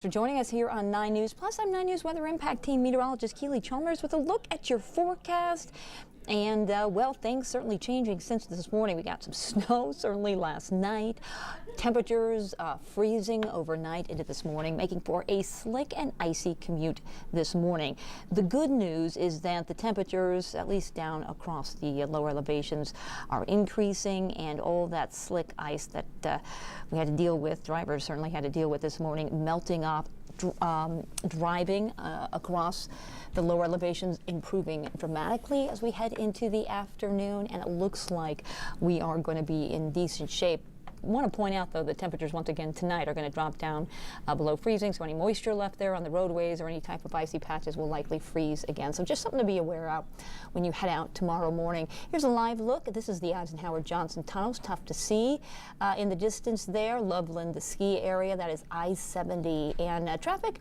For joining us here on 9 News. Plus, I'm 9 News Weather Impact Team meteorologist Keely Chalmers with a look at your forecast. And, well, things certainly changing since this morning. We got some snow certainly last night. Temperatures freezing overnight into this morning, making for a slick and icy commute this morning. The good news is that the temperatures, at least down across the lower elevations, are increasing, and all that slick ice that we had to deal with, drivers certainly had to deal with this morning, melting off. Driving across the lower elevations improving dramatically as we head into the afternoon, and it looks like we are going to be in decent shape. I want to point out, though, the temperatures once again tonight are going to drop down below freezing, so any moisture left there on the roadways or any type of icy patches will likely freeze again. So just something to be aware of when you head out tomorrow morning. Here's a live look. This is the Eisenhower Johnson tunnels. Tough to see in the distance there. Loveland, the ski area, that is I-70, and traffic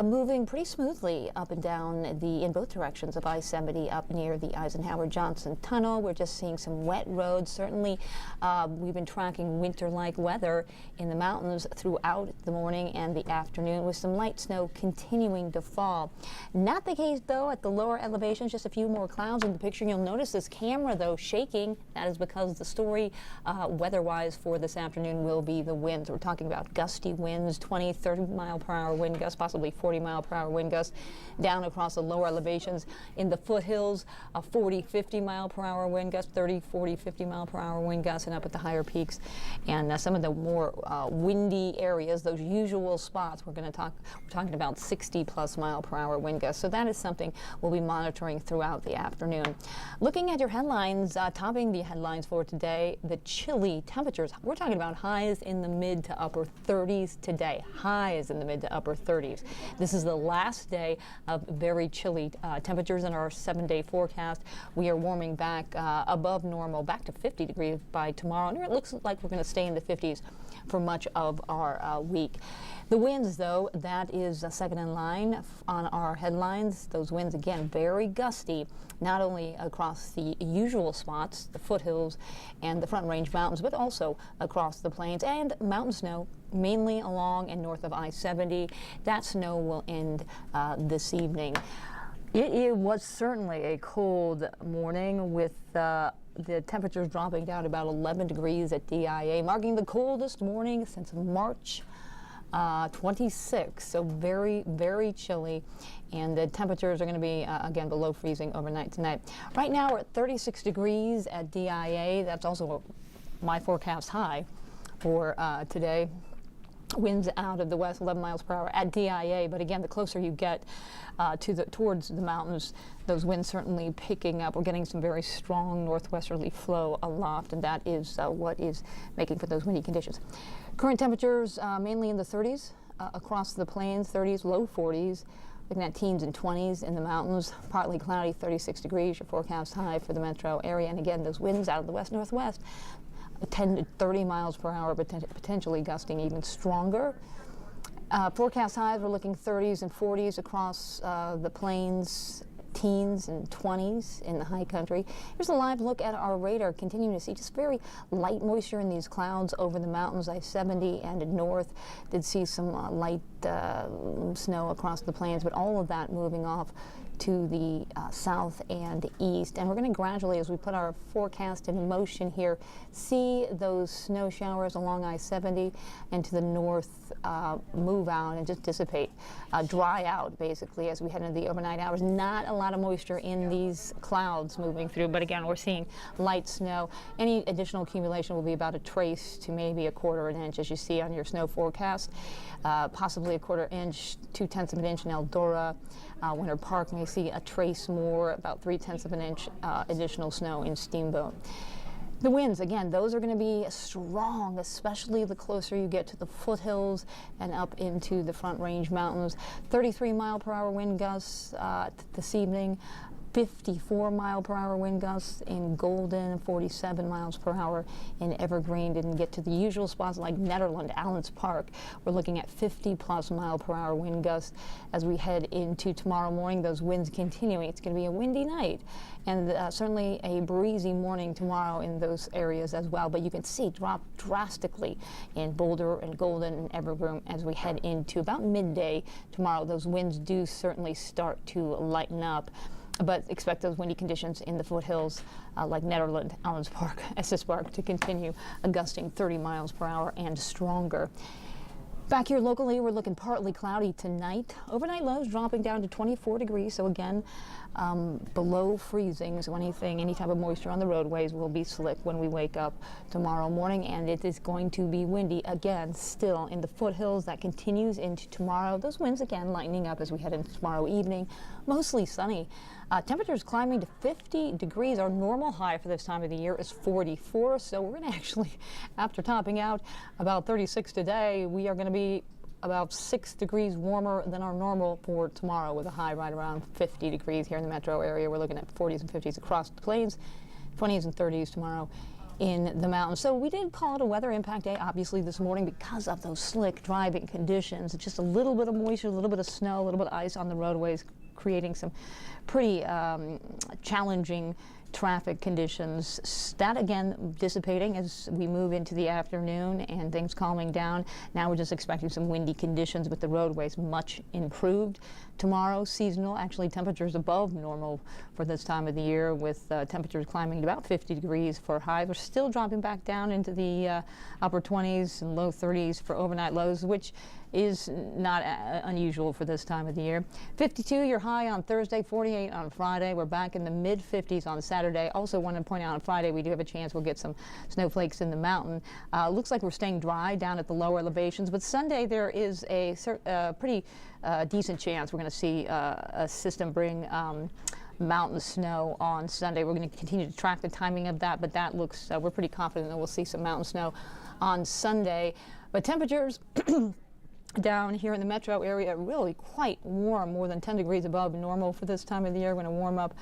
moving pretty smoothly up and down in both directions of I-70 up near the Eisenhower Johnson tunnel. We're just seeing some wet roads. Certainly, we've been tracking winter-like weather in the mountains throughout the morning and the afternoon, with some light snow continuing to fall. Not the case, though, at the lower elevations. Just a few more clouds in the picture. You'll notice this camera, though, shaking. That is because the story weather-wise for this afternoon will be the winds. We're talking about gusty winds, 20, 30 mile per hour wind gusts, possibly 40 mile per hour wind gusts down across the lower elevations. In the foothills, 40, 50 mile per hour wind gusts, 30, 40, 50 mile per hour wind gusts, and up at the higher peaks. And some of the more windy areas, those usual spots, we're talking about 60 plus mile per hour wind gusts. So that is something we'll be monitoring throughout the afternoon. Looking at your headlines, topping the headlines for today, the chilly temperatures. We're talking about highs in the mid to upper 30s today. Highs in the mid to upper 30s. This is the last day of very chilly temperatures in our 7-day forecast. We are warming back above normal, back to 50 degrees by tomorrow. And it looks like we're going to stay in the 50s for much of our week. The winds, though, that is second in line on our headlines. Those winds, again, very gusty, not only across the usual spots, the foothills and the Front Range Mountains, but also across the plains, and mountain snow, mainly along and north of I-70. That snow will end this evening. It was certainly a cold morning, with the temperatures dropping down about 11 degrees at DIA, marking the coldest morning since March 26. So very, very chilly, and the temperatures are going to be again below freezing overnight tonight. Right now we're at 36 degrees at DIA. That's also my forecast high for today. Winds out of the west, 11 miles per hour at DIA, but again, the closer you get towards the mountains, those winds certainly picking up. We're getting some very strong northwesterly flow aloft, and that is what is making for those windy conditions. Current temperatures mainly in the 30s across the plains, 30s, low 40s. Looking at teens and 20s in the mountains. Partly cloudy, 36 degrees, your forecast high for the metro area. And again, those winds out of the west-northwest, 10 to 30 miles per hour, potentially gusting even stronger. Forecast highs, we're looking 30s and 40s across the plains, teens and 20s in the high country. Here's a live look at our radar, continuing to see just very light moisture in these clouds over the mountains. I-70 and north did see some light snow across the plains, but all of that moving off to the south and east. And we're going to gradually, as we put our forecast in motion here, see those snow showers along I-70 and to the north move out and just dissipate, dry out basically as we head into the overnight hours. Not a lot of moisture in these clouds moving through, but again, we're seeing light snow. Any additional accumulation will be about a trace to maybe a quarter of an inch, as you see on your snow forecast. Possibly a quarter inch, 2/10 of an inch in Eldora. Winter Park may see a trace more, about 3/10 of an inch additional snow in Steamboat. The winds, again, those are going to be strong, especially the closer you get to the foothills and up into the Front Range Mountains. 33 mile per hour wind gusts this evening. 54-mile-per-hour wind gusts in Golden, 47 miles per hour in Evergreen. Didn't get to the usual spots like Netherland, Allens Park. We're looking at 50-plus mile-per-hour wind gusts as we head into tomorrow morning. Those winds continuing. It's going to be a windy night and certainly a breezy morning tomorrow in those areas as well. But you can see drop drastically in Boulder and Golden and Evergreen as we head into about midday tomorrow. Those winds do certainly start to lighten up. But expect those windy conditions in the foothills like Netherland, Allens Park, Estes Park to continue gusting 30 miles per hour and stronger. Back here locally, we're looking partly cloudy tonight. Overnight lows dropping down to 24 degrees, so again, below freezing. So any type of moisture on the roadways will be slick when we wake up tomorrow morning, and it is going to be windy again still in the foothills. That continues into tomorrow. Those winds again lightening up as we head into tomorrow evening. Mostly sunny. Temperatures climbing to 50 degrees. Our normal high for this time of the year is 44, so we're going to actually, after topping out about 36 today, we are going to be about 6 degrees warmer than our normal for tomorrow, with a high right around 50 degrees here in the metro area. We're looking at 40s and 50s across the plains, 20s and 30s tomorrow in the mountains. So we did call it a weather impact day, obviously, this morning because of those slick driving conditions. Just a little bit of moisture, a little bit of snow, a little bit of ice on the roadways, creating some pretty challenging traffic conditions. That again dissipating as we move into the afternoon and things calming down. Now we're just expecting some windy conditions with the roadways much improved. Tomorrow, seasonal, actually temperatures above normal for this time of the year, with temperatures climbing to about 50 degrees for highs. We're still dropping back down into the upper 20s and low 30s for overnight lows, which is not unusual for this time of the year. 52 your high on Thursday, 48 on Friday. We're back in the mid 50s on Saturday. Also want to point out on Friday we do have a chance we'll get some snowflakes in the mountain. Looks like we're staying dry down at the lower elevations, but Sunday there is a pretty decent chance we're going to see a system bring mountain snow on Sunday. We're going to continue to track the timing of that, but that looks, we're pretty confident that we'll see some mountain snow on Sunday. But temperatures down here in the metro area really quite warm, more than 10 degrees above normal for this time of the year. We're going to warm up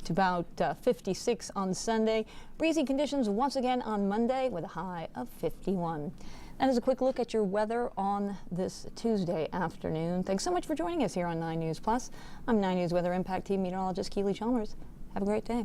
to about 56 on Sunday. Breezy conditions once again on Monday with a high of 51. That is a quick look at your weather on this Tuesday afternoon. Thanks so much for joining us here on 9 News Plus. I'm 9 News Weather Impact Team Meteorologist Keely Chalmers. Have a great day.